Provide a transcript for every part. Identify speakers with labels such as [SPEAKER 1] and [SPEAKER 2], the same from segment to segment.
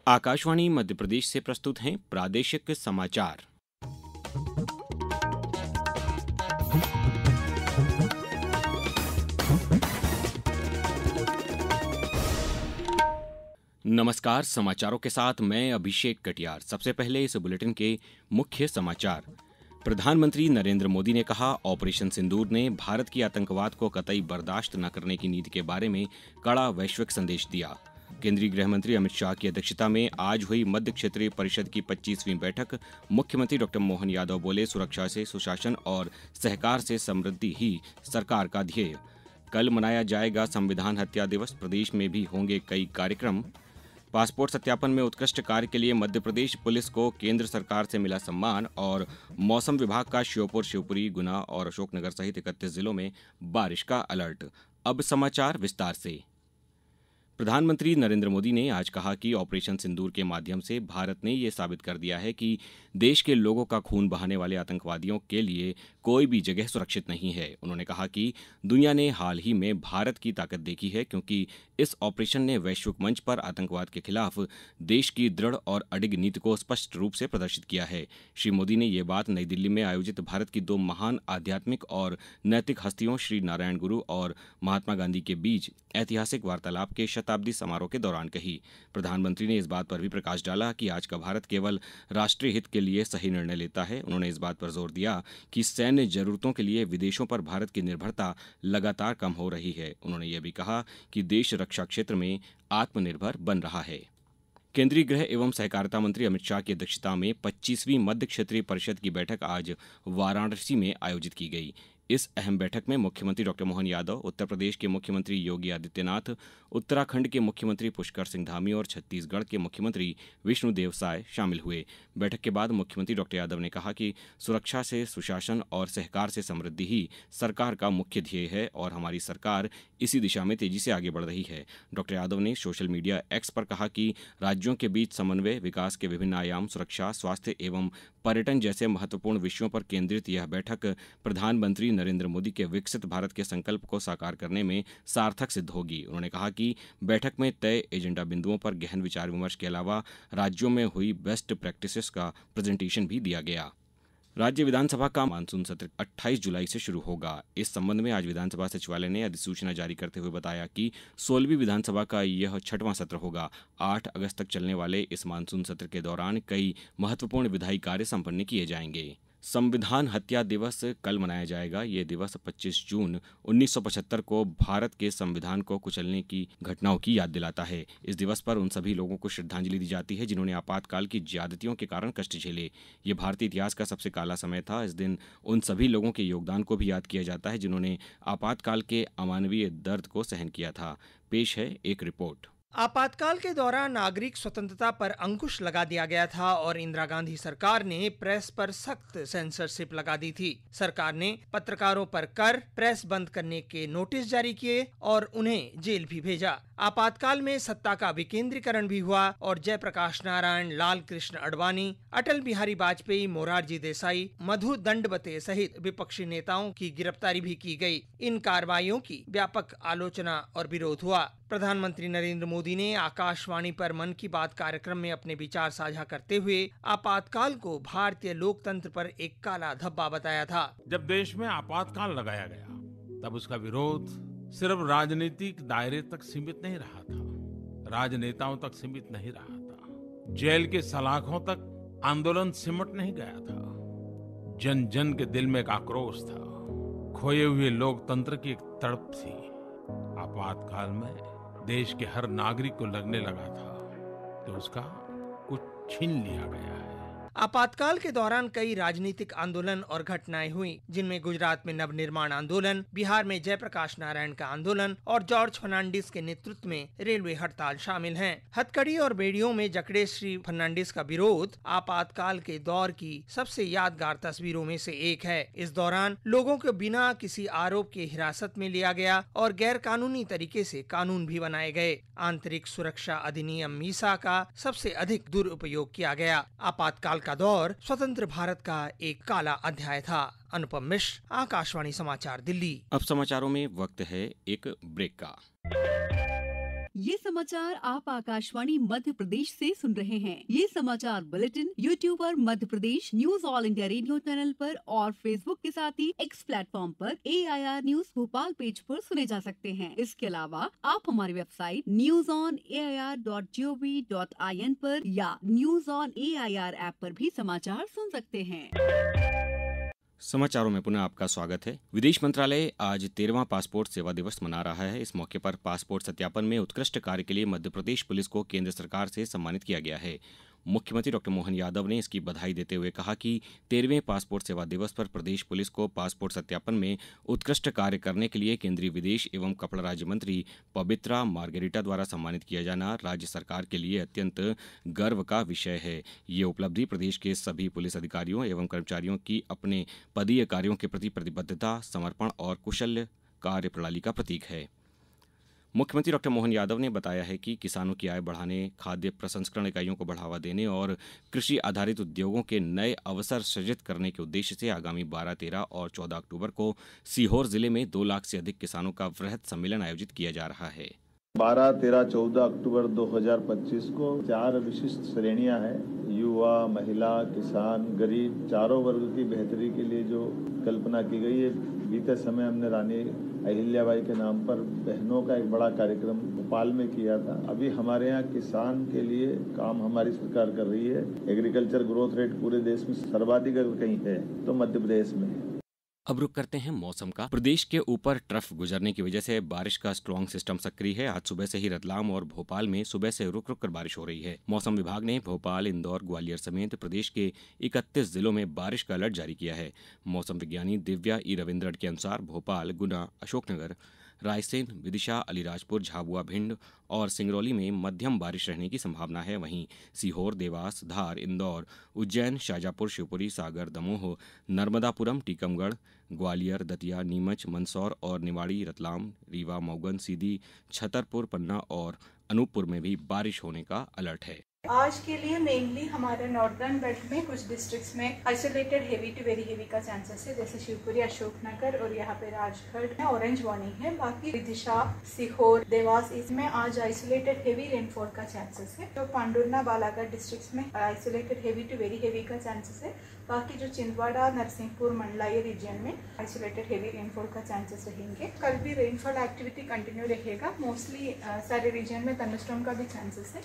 [SPEAKER 1] आकाशवाणी मध्य प्रदेश से प्रस्तुत हैं प्रादेशिक समाचार। नमस्कार, समाचारों के साथ मैं अभिषेक कटियार। सबसे पहले इस बुलेटिन के मुख्य समाचार। प्रधानमंत्री नरेंद्र मोदी ने कहा, ऑपरेशन सिंदूर ने भारत की आतंकवाद को कतई बर्दाश्त न करने की नीति के बारे में कड़ा वैश्विक संदेश दिया। केंद्रीय गृह मंत्री अमित शाह की अध्यक्षता में आज हुई मध्य क्षेत्रीय परिषद की 25वीं बैठक। मुख्यमंत्री डॉ मोहन यादव बोले, सुरक्षा से सुशासन और सहकार से समृद्धि ही सरकार का ध्येय। कल मनाया जाएगा संविधान हत्या दिवस, प्रदेश में भी होंगे कई कार्यक्रम। पासपोर्ट सत्यापन में उत्कृष्ट कार्य के लिए मध्य प्रदेश पुलिस को केंद्र सरकार से मिला सम्मान। और मौसम विभाग का श्योपुर, शिवपुरी, गुना और अशोकनगर सहित 31 जिलों में बारिश का अलर्ट। अब समाचार विस्तार से। प्रधानमंत्री नरेंद्र मोदी ने आज कहा कि ऑपरेशन सिंदूर के माध्यम से भारत ने ये साबित कर दिया है कि देश के लोगों का खून बहाने वाले आतंकवादियों के लिए कोई भी जगह सुरक्षित नहीं है। उन्होंने कहा कि दुनिया ने हाल ही में भारत की ताकत देखी है, क्योंकि इस ऑपरेशन ने वैश्विक मंच पर आतंकवाद के खिलाफ देश की दृढ़ और अडिग नीति को स्पष्ट रूप से प्रदर्शित किया है। श्री मोदी ने ये बात नई दिल्ली में आयोजित भारत की दो महान आध्यात्मिक और नैतिक हस्तियों श्री नारायण गुरु और महात्मा गांधी के बीच ऐतिहासिक वार्तालाप के शताब्दी समारोह के दौरान कही। प्रधानमंत्री ने इस बात पर भी प्रकाश डाला कि आज का भारत केवल राष्ट्रीय हित के लिए सही निर्णय लेता है। उन्होंने इस बात पर जोर दिया कि सैन्य जरूरतों के लिए विदेशों पर भारत की निर्भरता लगातार कम हो रही है। उन्होंने ये भी कहा कि देश रक्षा क्षेत्र में आत्मनिर्भर बन रहा है। केंद्रीय गृह एवं सहकारिता मंत्री अमित शाह की अध्यक्षता में 25वीं मध्य क्षेत्रीय परिषद की बैठक आज वाराणसी में आयोजित की गई। इस अहम बैठक में मुख्यमंत्री डॉ मोहन यादव, उत्तर प्रदेश के मुख्यमंत्री योगी आदित्यनाथ, उत्तराखंड के मुख्यमंत्री पुष्कर सिंह धामी और छत्तीसगढ़ के मुख्यमंत्री विष्णुदेव साय शामिल हुए। बैठक के बाद मुख्यमंत्री डॉ यादव ने कहा कि सुरक्षा से सुशासन और सहकार से समृद्धि ही सरकार का मुख्य ध्येय है और हमारी सरकार इसी दिशा में तेजी से आगे बढ़ रही है। डॉ यादव ने सोशल मीडिया एक्स पर कहा कि राज्यों के बीच समन्वय, विकास के विभिन्न आयाम, सुरक्षा, स्वास्थ्य एवं पर्यटन जैसे महत्वपूर्ण विषयों पर केंद्रित यह बैठक प्रधानमंत्री नरेंद्र मोदी के विकसित भारत के संकल्प को साकार करने में सार्थक सिद्ध होगी। उन्होंने कहा कि बैठक में तय एजेंडा बिंदुओं पर गहन विचार विमर्श के अलावा राज्यों में हुई बेस्ट प्रैक्टिसेस का प्रेजेंटेशन भी दिया गया। राज्य विधानसभा का मानसून सत्र 28 जुलाई से शुरू होगा। इस संबंध में आज विधानसभा सचिवालय ने अधिसूचना जारी करते हुए बताया कि 16वीं विधानसभा का यह 6वां सत्र होगा। 8 अगस्त तक चलने वाले इस मानसून सत्र के दौरान कई महत्वपूर्ण विधायी कार्य संपन्न किए जाएंगे। संविधान हत्या दिवस कल मनाया जाएगा। ये दिवस 25 जून 1975 को भारत के संविधान को कुचलने की घटनाओं की याद दिलाता है। इस दिवस पर उन सभी लोगों को श्रद्धांजलि दी जाती है जिन्होंने आपातकाल की ज्यादतियों के कारण कष्ट झेले। ये भारतीय इतिहास का सबसे काला समय था। इस दिन उन सभी लोगों के योगदान को भी याद किया जाता है जिन्होंने आपातकाल के अमानवीय दर्द को सहन किया था। पेश है एक रिपोर्ट।
[SPEAKER 2] आपातकाल के दौरान नागरिक स्वतंत्रता पर अंकुश लगा दिया गया था और इंदिरा गांधी सरकार ने प्रेस पर सख्त सेंसरशिप लगा दी थी। सरकार ने पत्रकारों पर कर, प्रेस बंद करने के नोटिस जारी किए और उन्हें जेल भी भेजा। आपातकाल में सत्ता का विकेंद्रीकरण भी हुआ और जयप्रकाश नारायण, लाल कृष्ण आडवाणी, अटल बिहारी वाजपेयी, मोरारजी देसाई, मधु दंडवते सहित विपक्षी नेताओं की गिरफ्तारी भी की गई। इन कार्रवाइयों की व्यापक आलोचना और विरोध हुआ। प्रधानमंत्री नरेंद्र मोदी ने आकाशवाणी पर मन की बात कार्यक्रम में अपने विचार साझा करते हुए आपातकाल को भारतीय लोकतंत्र पर एक काला धब्बा बताया था।
[SPEAKER 3] जब देश में आपातकाल लगाया गया तब उसका विरोध सिर्फ राजनीतिक दायरे तक सीमित नहीं रहा था, राजनेताओं तक सीमित नहीं रहा था, जेल के सलाखों तक आंदोलन सिमट नहीं गया था। जन जन के दिल में एक आक्रोश था, खोए हुए लोकतंत्र की एक तड़प थी। आपातकाल में देश के हर नागरिक को लगने लगा था कि उसका कुछ छीन लिया गया है।
[SPEAKER 2] आपातकाल के दौरान कई राजनीतिक आंदोलन और घटनाएं हुई, जिनमें गुजरात में नवनिर्माण आंदोलन, बिहार में जयप्रकाश नारायण का आंदोलन और जॉर्ज फर्नांडिस के नेतृत्व में रेलवे हड़ताल शामिल हैं। हथकड़ी और बेड़ियों में जकड़े श्री फर्नांडिस का विरोध आपातकाल के दौर की सबसे यादगार तस्वीरों में से एक है। इस दौरान लोगों को बिना किसी आरोप के हिरासत में लिया गया और गैर कानूनी तरीके से कानून भी बनाए गए। आंतरिक सुरक्षा अधिनियम मीसा का सबसे अधिक दुरुपयोग किया गया। आपातकाल का दौर स्वतंत्र भारत का एक काला अध्याय था। अनुपम मिश्र, आकाशवाणी समाचार, दिल्ली।
[SPEAKER 1] अब समाचारों में वक्त है एक ब्रेक का।
[SPEAKER 4] ये समाचार समाचार आप आकाशवाणी मध्य प्रदेश से सुन रहे हैं। ये समाचार बुलेटिन यूट्यूब पर Madhya Pradesh news All India Radio channel पर और फेसबुक के साथ ही एक्स प्लेटफॉर्म पर AIR न्यूज भोपाल पेज पर सुने जा सकते हैं। इसके अलावा आप हमारी वेबसाइट newsonair.gov.in पर या न्यूज ऑन AIR ऐप पर भी समाचार सुन सकते हैं।
[SPEAKER 1] समाचारों में पुनः आपका स्वागत है। विदेश मंत्रालय आज 13वां पासपोर्ट सेवा दिवस मना रहा है। इस मौके पर पासपोर्ट सत्यापन में उत्कृष्ट कार्य के लिए मध्य प्रदेश पुलिस को केंद्र सरकार से सम्मानित किया गया है। मुख्यमंत्री डॉ मोहन यादव ने इसकी बधाई देते हुए कहा कि 13वें पासपोर्ट सेवा दिवस पर प्रदेश पुलिस को पासपोर्ट सत्यापन में उत्कृष्ट कार्य करने के लिए केंद्रीय विदेश एवं कपड़ा राज्य मंत्री पवित्रा मार्गेरिटा द्वारा सम्मानित किया जाना राज्य सरकार के लिए अत्यंत गर्व का विषय है। ये उपलब्धि प्रदेश के सभी पुलिस अधिकारियों एवं कर्मचारियों की अपने पदीय कार्यों के प्रति प्रतिबद्धता, समर्पण और कुशल कार्य प्रणाली का प्रतीक है। मुख्यमंत्री डॉ मोहन यादव ने बताया है कि किसानों की आय बढ़ाने, खाद्य प्रसंस्करण इकाइयों को बढ़ावा देने और कृषि आधारित उद्योगों के नए अवसर सृजित करने के उद्देश्य से आगामी 12, 13 और 14 अक्टूबर को सीहोर जिले में 2 लाख से अधिक किसानों का वृहद सम्मेलन आयोजित किया जा रहा है।
[SPEAKER 5] 12, 13, 14 अक्टूबर 2025 को 4 विशिष्ट श्रेणियां हैं। युवा, महिला, किसान, गरीब, चारों वर्ग की बेहतरी के लिए जो कल्पना की गई है। बीते समय हमने रानी अहिल्याबाई के नाम पर बहनों का एक बड़ा कार्यक्रम भोपाल में किया था। अभी हमारे यहाँ किसान के लिए काम हमारी सरकार कर रही है। एग्रीकल्चर ग्रोथ रेट पूरे देश में सर्वाधिक अगर कहीं है तो मध्य प्रदेश में है।
[SPEAKER 1] अब रुक करते हैं मौसम का। प्रदेश के ऊपर ट्रफ गुजरने की वजह से बारिश का स्ट्रॉन्ग सिस्टम सक्रिय है। आज सुबह से ही रतलाम और भोपाल में सुबह से रुक रुक कर बारिश हो रही है। मौसम विभाग ने भोपाल, इंदौर, ग्वालियर समेत प्रदेश के 31 जिलों में बारिश का अलर्ट जारी किया है। मौसम विज्ञानी दिव्या ई रविन्द्रन के अनुसार भोपाल, गुना, अशोकनगर, रायसेन, विदिशा, अलीराजपुर, झाबुआ, भिंड और सिंगरौली में मध्यम बारिश रहने की संभावना है। वहीं सीहोर, देवास, धार, इंदौर, उज्जैन, शाजापुर, शिवपुरी, सागर, दमोह, नर्मदापुरम, टीकमगढ़, ग्वालियर, दतिया, नीमच, मंदसौर और निवाड़ी, रतलाम, रीवा, मऊगन, सीधी, छतरपुर, पन्ना और अनूपपुर में भी बारिश होने का अलर्ट है।
[SPEAKER 6] आज के लिए मेनली हमारे नॉर्दर्न बेल्ट में कुछ डिस्ट्रिक्ट्स में isolated heavy to very heavy का चांसेस है, जैसे शिवपुरी, अशोकनगर और यहाँ पे राजगढ़ में ऑरेंज वार्निंग है। बाकी विदिशा, सीहोर, देवास इसमें आज आइसोलेटेड हेवी रेनफॉल का चांसेस है। तो पांडुरना, बालाघाट डिस्ट्रिक्ट्स में isolated heavy to very heavy का चांसेस है। बाकी जो छिंदवाड़ा, नरसिंहपुर, मंडला ये रीजन में आइसोलेटेड हेवी रेनफॉल का चांसेस रहेंगे। कल भी रेनफॉल एक्टिविटी कंटिन्यू रहेगा। मोस्टली सारे रीजन में थंडरस्टॉर्म का भी चांसेस है।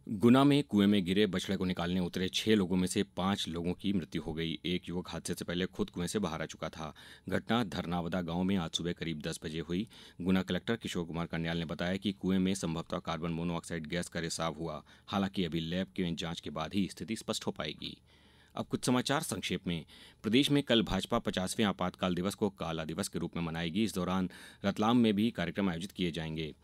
[SPEAKER 1] गुना में कुएं में गिरे बछड़े को निकालने उतरे 6 लोगों में से 5 लोगों की मृत्यु हो गई। एक युवक हादसे से पहले खुद कुएं से बाहर आ चुका था। घटना धरनावदा गांव में आज सुबह करीब 10 बजे हुई। गुना कलेक्टर किशोर कुमार कन्याल ने बताया कि कुएं में संभवतः कार्बन मोनोऑक्साइड गैस का रिसाव हुआ। हालांकि अभी लैब की जांच के बाद ही स्थिति स्पष्ट हो पाएगी। अब कुछ समाचार संक्षेप में। प्रदेश में कल भाजपा 50वें आपातकाल दिवस को काला दिवस के रूप में मनाएगी। इस दौरान रतलाम में भी कार्यक्रम आयोजित किए जाएंगे।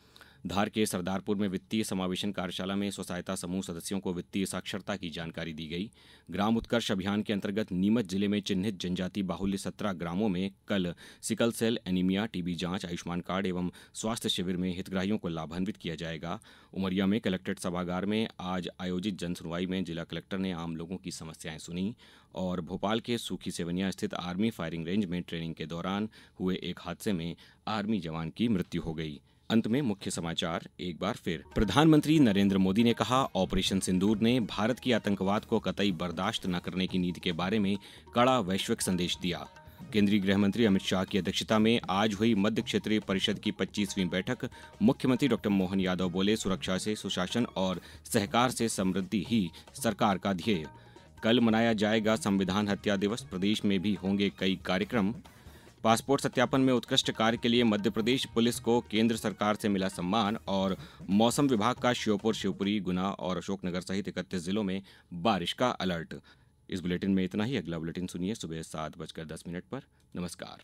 [SPEAKER 1] धार के सरदारपुर में वित्तीय समावेशन कार्यशाला में स्वसहायता समूह सदस्यों को वित्तीय साक्षरता की जानकारी दी गई। ग्राम उत्कर्ष अभियान के अंतर्गत नीमच जिले में चिन्हित जनजाति बाहुल्य 17 ग्रामों में कल सिकल सेल, एनीमिया, टीबी जांच, आयुष्मान कार्ड एवं स्वास्थ्य शिविर में हितग्राहियों को लाभान्वित किया जाएगा। उमरिया में कलेक्ट्रेट सभागार में आज आयोजित जनसुनवाई में जिला कलेक्टर ने आम लोगों की समस्याएं सुनी। और भोपाल के सूखी सेवनिया स्थित आर्मी फायरिंग रेंज में ट्रेनिंग के दौरान हुए एक हादसे में आर्मी जवान की मृत्यु हो गई। अंत में मुख्य समाचार एक बार फिर। प्रधानमंत्री नरेंद्र मोदी ने कहा, ऑपरेशन सिंदूर ने भारत की आतंकवाद को कतई बर्दाश्त न करने की नीति के बारे में कड़ा वैश्विक संदेश दिया। केंद्रीय गृह मंत्री अमित शाह की अध्यक्षता में आज हुई मध्य क्षेत्रीय परिषद की 25वीं बैठक। मुख्यमंत्री डॉ मोहन यादव बोले, सुरक्षा से सुशासन और सहकार से समृद्धि ही सरकार का ध्येय। कल मनाया जाएगा संविधान हत्या दिवस। प्रदेश में भी होंगे कई कार्यक्रम। पासपोर्ट सत्यापन में उत्कृष्ट कार्य के लिए मध्य प्रदेश पुलिस को केंद्र सरकार से मिला सम्मान। और मौसम विभाग का श्योपुर, शिवपुरी, गुना और अशोकनगर सहित 31 जिलों में बारिश का अलर्ट। इस बुलेटिन में इतना ही। अगला बुलेटिन सुनिए सुबह 7:10 पर। नमस्कार।